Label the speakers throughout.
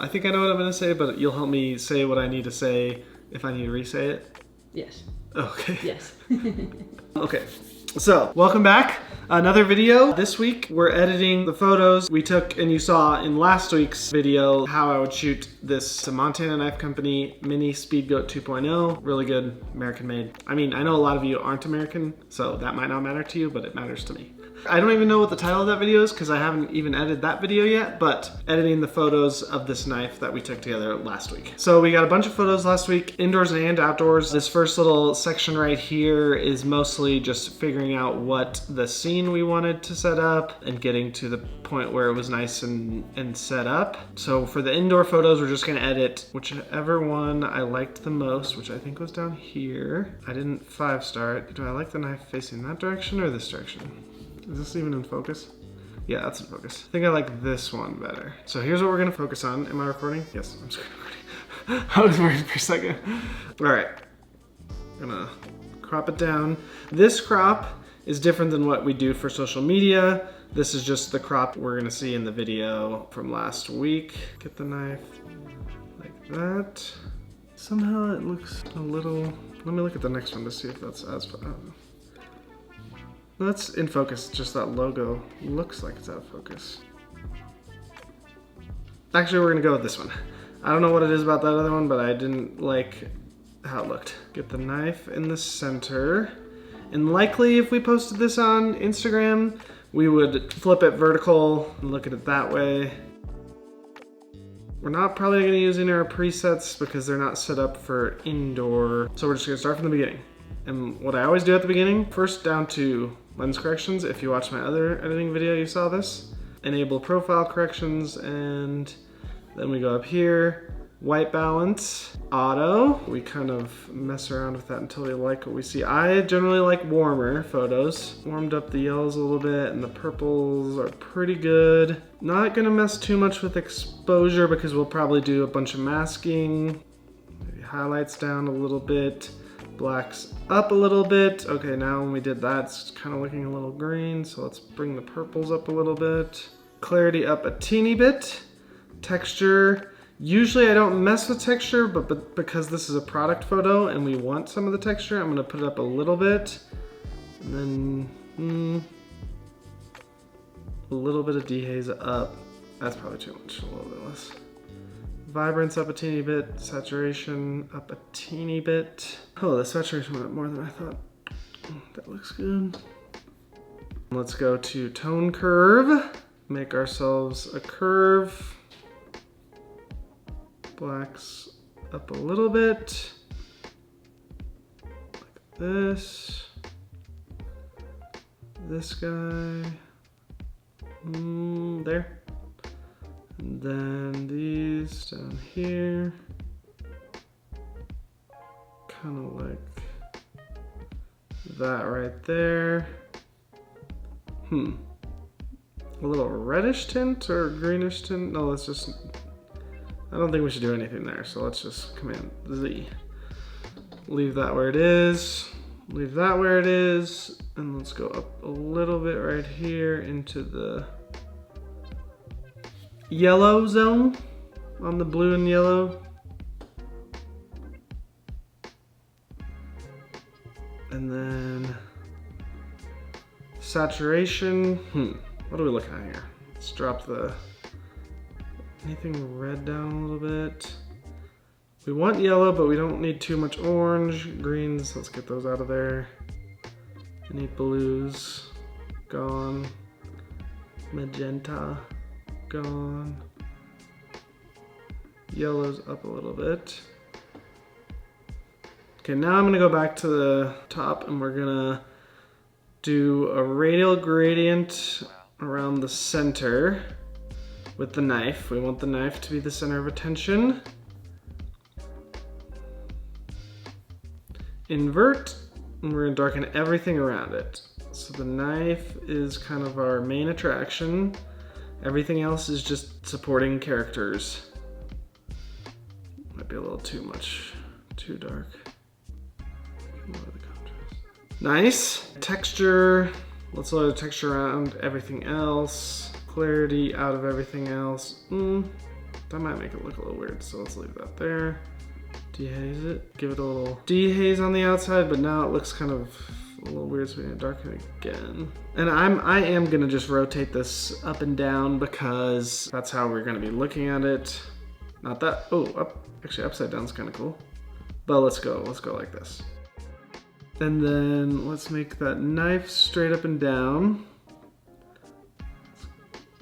Speaker 1: I think I know what I'm gonna say, but you'll help me say what I need to say if I need to re-say it?
Speaker 2: Yes.
Speaker 1: Okay.
Speaker 2: Yes.
Speaker 1: Okay, so welcome back. Another video. This week we're editing the photos we took and you saw in last week's video how I would shoot this Montana Knife Company Mini Speedgoat 2.0. Really good, American made. I mean, I know a lot of you aren't American, so that might not matter to you, but it matters to me. I don't even know what the title of that video is because I haven't even edited that video yet, but editing the photos of this knife that we took together last week. So we got a bunch of photos last week, indoors and outdoors. This first little section right here is mostly just figuring out what the scene we wanted to set up and getting to the point where it was nice and set up. So for the indoor photos, we're just gonna edit whichever one I liked the most, which I think was down here. I didn't 5-star it. Do I like the knife facing that direction or this direction? Is this even in focus? Yeah, that's in focus. I think I like this one better. So here's what we're gonna focus on. Am I recording? Yes, I'm just recording. I was worried for a second. All right, I'm gonna crop it down. This crop is different than what we do for social media. This is just the crop we're gonna see in the video from last week. Get the knife like that. Somehow it looks a little, let me look at the next one to see if that's as, that's in focus, just that logo looks like it's out of focus. Actually, we're gonna go with this one. I don't know what it is about that other one, but I didn't like how it looked. Get the knife in the center. And likely if we posted this on Instagram, we would flip it vertical and look at it that way. We're not probably gonna use any of our presets because they're not set up for indoor. So we're just gonna start from the beginning. And what I always do at the beginning, first down to lens corrections. If you watch my other editing video, you saw this. Enable profile corrections, and then we go up here, white balance, auto. We kind of mess around with that until we like what we see. I generally like warmer photos. Warmed up the yellows a little bit, and the purples are pretty good. Not gonna mess too much with exposure because we'll probably do a bunch of masking. Maybe highlights down a little bit. Blacks up a little bit. Okay, now when we did that, it's kind of looking a little green, so let's bring the purples up a little bit. Clarity up a teeny bit. Texture, usually I don't mess with texture, but because this is a product photo and we want some of the texture, I'm gonna put it up a little bit. And then, a little bit of dehaze up. That's probably too much, a little bit less. Vibrance up a teeny bit, saturation up a teeny bit. Oh, the saturation went up more than I thought. That looks good. Let's go to tone curve. Make ourselves a curve. Blacks up a little bit. Like this. This guy. There. And then these down here, kind of like that right there. A little reddish tint or greenish tint? No, let's just, I don't think we should do anything there. So let's just Command Z. Leave that where it is. Leave that where it is. And let's go up a little bit right here into the yellow zone on the blue and yellow. And then saturation. What are we looking at here? Let's drop the, anything red down a little bit. We want yellow, but we don't need too much orange. Greens, let's get those out of there. Any blues, gone. Magenta, gone. Yellow's up a little bit. Okay, now I'm gonna go back to the top and we're gonna do a radial gradient around the center with the knife. We want the knife to be the center of attention. Invert, and we're gonna darken everything around it. So the knife is kind of our main attraction. Everything else is just supporting characters. Might be a little too much, too dark. Lower the contrast. Nice. Texture, let's lower the texture around everything else. Clarity out of everything else. That might make it look a little weird, so let's leave that there. Dehaze it, give it a little dehaze on the outside, but now it looks kind of a little weird, so we're gonna darken it again. And I am gonna just rotate this up and down because that's how we're gonna be looking at it. Not that, oh, up, actually upside down is kind of cool. But let's go like this. And then let's make that knife straight up and down. Let's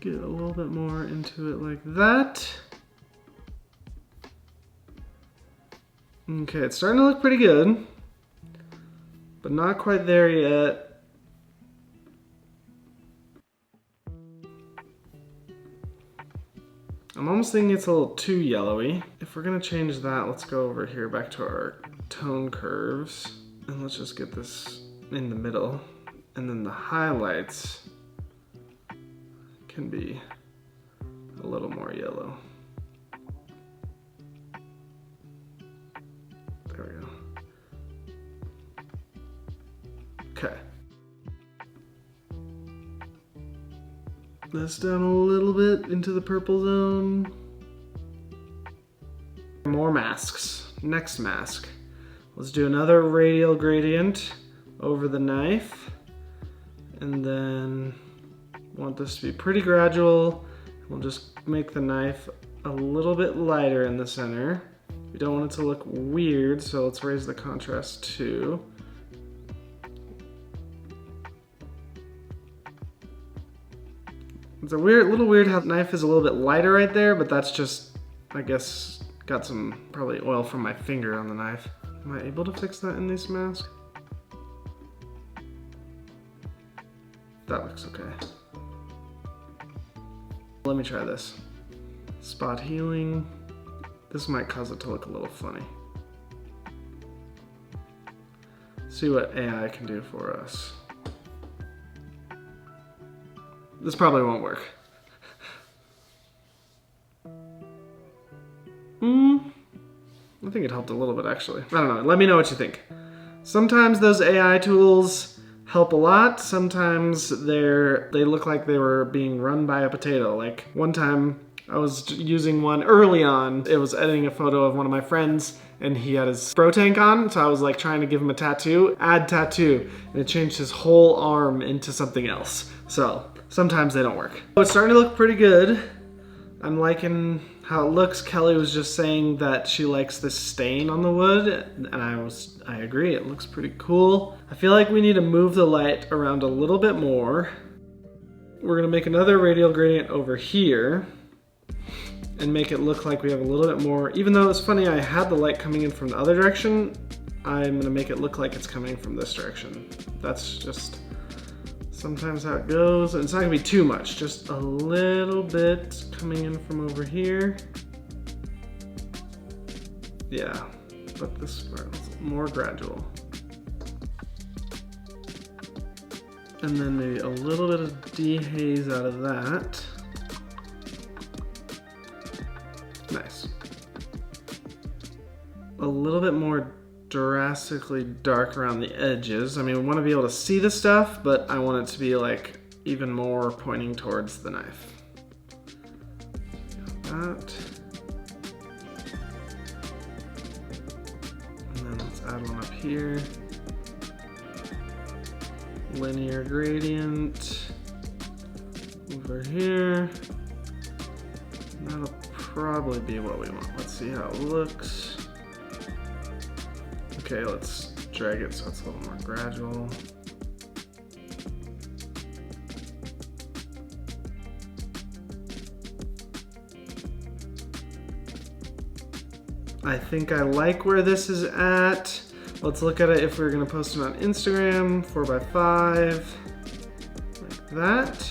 Speaker 1: get a little bit more into it like that. Okay, it's starting to look pretty good, but not quite there yet. I'm almost thinking it's a little too yellowy. If we're gonna change that, let's go over here back to our tone curves, and let's just get this in the middle. And then the highlights can be a little more yellow. There we go. Okay. This down a little bit into the purple zone. More masks. Next mask. Let's do another radial gradient over the knife. And then want this to be pretty gradual. We'll just make the knife a little bit lighter in the center. We don't want it to look weird, so let's raise the contrast too. It's a little weird how the knife is a little bit lighter right there, but that's just, I guess, got some probably oil from my finger on the knife. Am I able to fix that in this mask? That looks okay. Let me try this. Spot healing. This might cause it to look a little funny. See what AI can do for us. This probably won't work. I think it helped a little bit actually. I don't know, let me know what you think. Sometimes those AI tools help a lot. Sometimes they look like they were being run by a potato. Like one time I was using one early on. It was editing a photo of one of my friends and he had his bro tank on. So I was like trying to give him a tattoo, add tattoo, and it changed his whole arm into something else. So sometimes they don't work. It's starting to look pretty good. I'm liking how it looks. Kelly was just saying that she likes this stain on the wood, and I agree, it looks pretty cool. I feel like we need to move the light around a little bit more. We're gonna make another radial gradient over here and make it look like we have a little bit more, even though it's funny, I had the light coming in from the other direction, I'm gonna make it look like it's coming from this direction. That's just sometimes how it goes. It's not gonna be too much, just a little bit coming in from over here. Yeah, but this part is more gradual. And then maybe a little bit of dehaze out of that. Nice. A little bit more drastically dark around the edges. I mean, we want to be able to see the stuff, but I want it to be like even more pointing towards the knife. Got that. And then let's add one up here. Linear gradient over here. That'll probably be what we want. Let's see how it looks. Okay, let's drag it so it's a little more gradual. I think I like where this is at. Let's look at it if we're gonna post it on Instagram, 4x5, like that.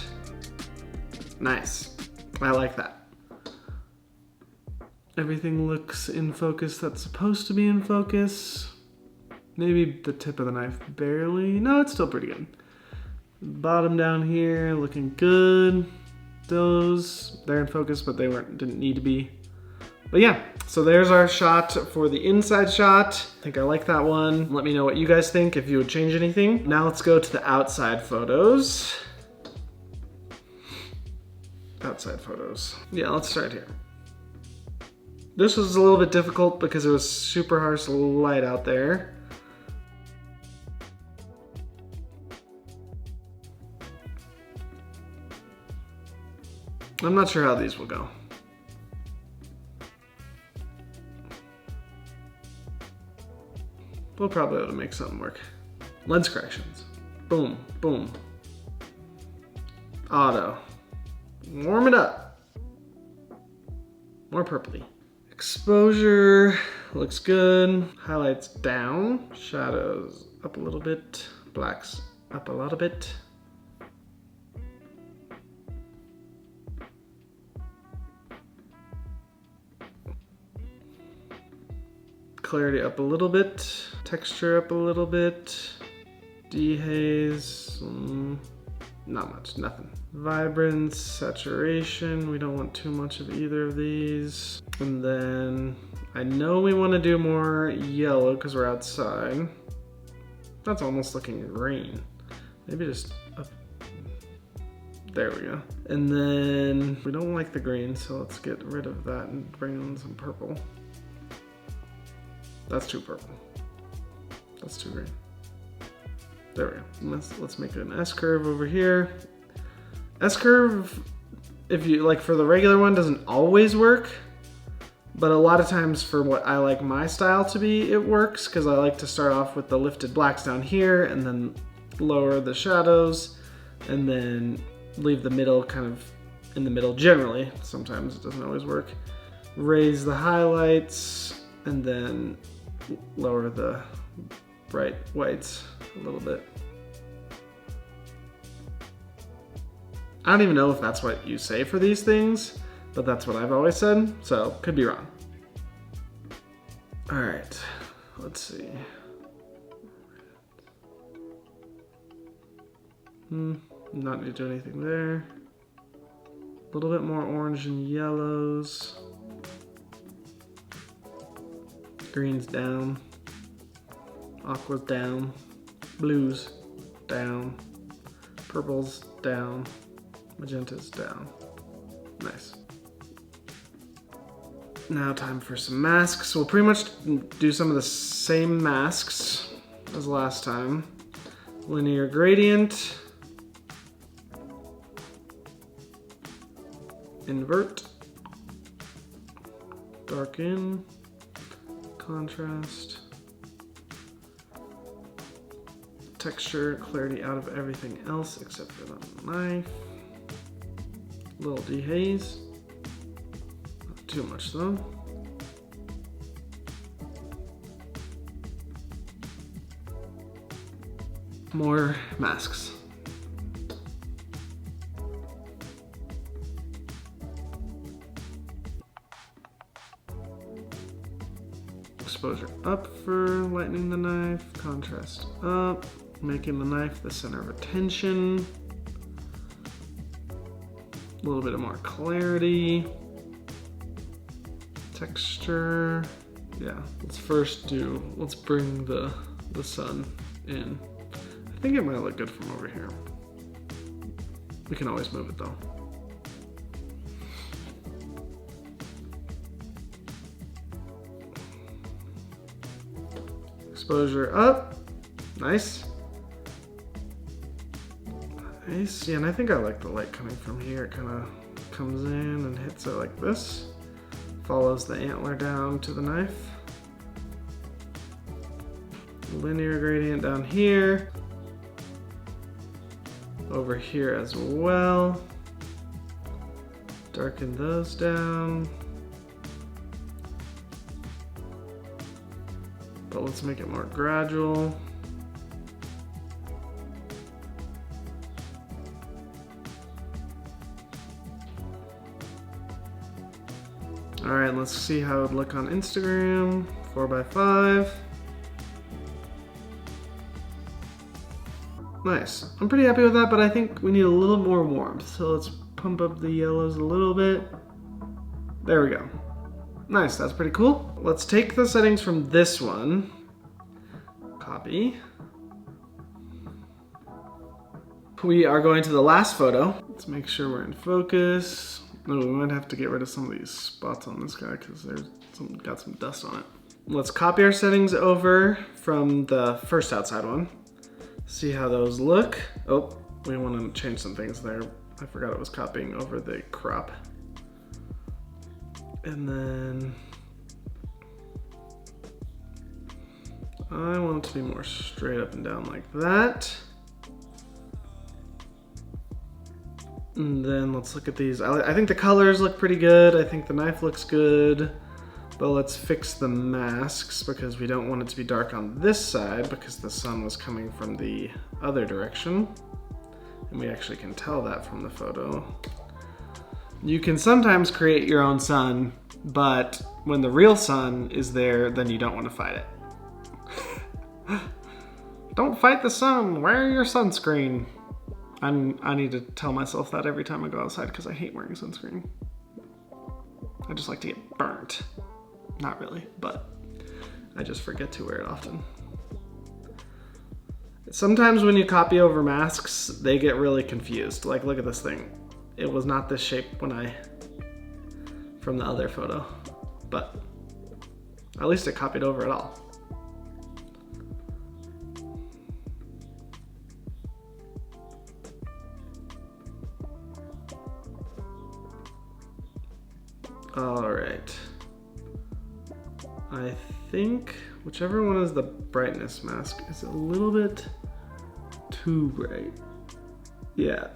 Speaker 1: Nice, I like that. Everything looks in focus that's supposed to be in focus. Maybe the tip of the knife barely. No, it's still pretty good. Bottom down here, looking good. Those, they're in focus, but they didn't need to be. But yeah, so there's our shot for the inside shot. I think I like that one. Let me know what you guys think, if you would change anything. Now let's go to the outside photos. Outside photos. Yeah, let's start here. This was a little bit difficult because it was super harsh light out there. I'm not sure how these will go. We'll probably be able to make something work. Lens corrections. Boom, boom. Auto. Warm it up. More purpley. Exposure looks good. Highlights down. Shadows up a little bit. Blacks up a little bit. Clarity up a little bit. Texture up a little bit. Dehaze. Not much, nothing. Vibrance, saturation, we don't want too much of either of these. And then, I know we want to do more yellow because we're outside. That's almost looking green. Maybe just up. There we go. And then, we don't like the green, so let's get rid of that and bring in some purple. That's too purple. That's too green. There we go. Let's make an S-curve over here. S-curve, if you like for the regular one, doesn't always work, but a lot of times for what I like my style to be, it works because I like to start off with the lifted blacks down here and then lower the shadows and then leave the middle kind of in the middle generally. Sometimes it doesn't always work. Raise the highlights and then lower the bright whites a little bit. I don't even know if that's what you say for these things, but that's what I've always said, so could be wrong. All right, let's see. Not need to do anything there. A little bit more orange and yellows. Greens down. Aqua's down. Blues down. Purples down. Magenta's down. Nice. Now time for some masks. We'll pretty much do some of the same masks as last time. Linear gradient. Invert. Darken. Contrast. Texture, clarity out of everything else except for the knife. Little dehaze. Not too much though. More masks. Exposure up for lightening the knife, contrast up, making the knife the center of attention. A little bit of more clarity. Texture. Yeah, let's bring the sun in. I think it might look good from over here. We can always move it though. Exposure up. Nice. Nice. Yeah, and I think I like the light coming from here. It kind of comes in and hits it like this. Follows the antler down to the knife. Linear gradient down here. Over here as well. Darken those down. But let's make it more gradual. All right, let's see how it would look on Instagram. 4x5. Nice. I'm pretty happy with that, but I think we need a little more warmth. So let's pump up the yellows a little bit. There we go. Nice, that's pretty cool. Let's take the settings from this one. Copy. We are going to the last photo. Let's make sure we're in focus. Oh, we might have to get rid of some of these spots on this guy because there's got some dust on it. Let's copy our settings over from the first outside one. See how those look. Oh, we want to change some things there. I forgot it was copying over the crop. And then I want it to be more straight up and down like that. And then let's look at these. I think the colors look pretty good. I think the knife looks good. But let's fix the masks because we don't want it to be dark on this side because the sun was coming from the other direction. And we actually can tell that from the photo. You can sometimes create your own sun, but when the real sun is there, then you don't want to fight it. Don't fight the sun, wear your sunscreen. I need to tell myself that every time I go outside because I hate wearing sunscreen. I just like to get burnt. Not really, but I just forget to wear it often. Sometimes when you copy over masks, they get really confused. Like, look at this thing. It was not this shape from the other photo, but at least it copied over it all. All right. I think whichever one is the brightness mask is a little bit too bright. Yeah,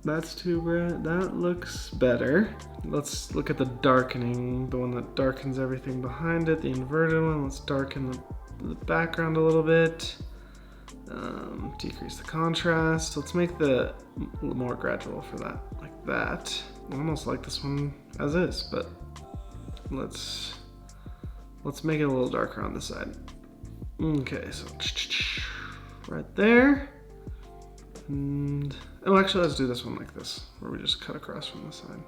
Speaker 1: that's too bright. That looks better. Let's look at the darkening, the one that darkens everything behind it, the inverted one. Let's darken the background a little bit. Decrease the contrast. Let's make the more gradual for that, like that. I almost like this one as is, but let's make it a little darker on this side. Okay, so right there. And oh, actually, let's do this one like this, where we just cut across from the side.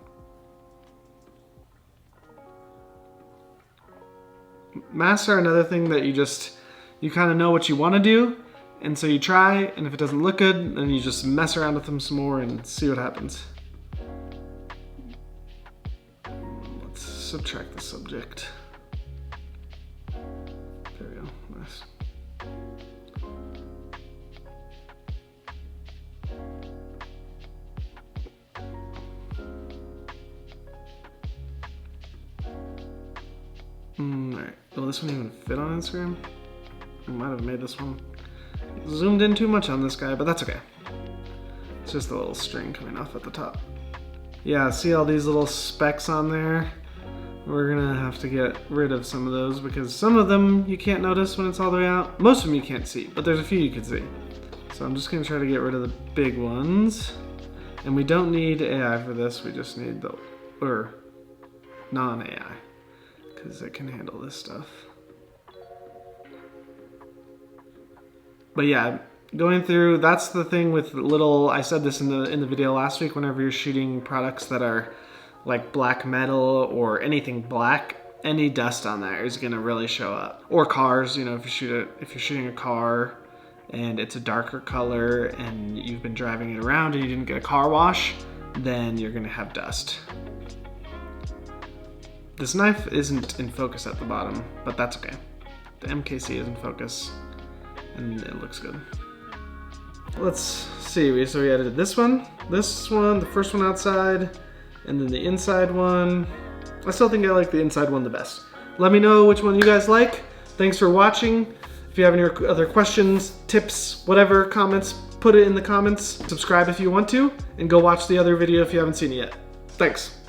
Speaker 1: Masks are another thing that you kind of know what you want to do, and so you try, and if it doesn't look good, then you just mess around with them some more and see what happens. Let's subtract the subject. There we go, nice. Alright, will this one even fit on Instagram? I might have made this one zoomed in too much on this guy, but that's okay. It's just a little string coming off at the top. Yeah, see all these little specks on there? We're gonna have to get rid of some of those because some of them you can't notice when it's all the way out. Most of them you can't see, but there's a few you can see. So I'm just gonna try to get rid of the big ones. And we don't need AI for this, we just need the, non-AI, because it can handle this stuff. But yeah, going through, that's the thing with little, I said this in the video last week, whenever you're shooting products that are like black metal or anything black, any dust on there is gonna really show up. Or cars, you know, if you're shooting a car and it's a darker color and you've been driving it around and you didn't get a car wash, then you're gonna have dust. This knife isn't in focus at the bottom, but that's okay. The MKC is in focus and it looks good. Let's see, so we edited this one, the first one outside, and then the inside one. I still think I like the inside one the best. Let me know which one you guys like. Thanks for watching. If you have any other questions, tips, whatever, comments, put it in the comments. Subscribe if you want to, and go watch the other video if you haven't seen it yet. Thanks.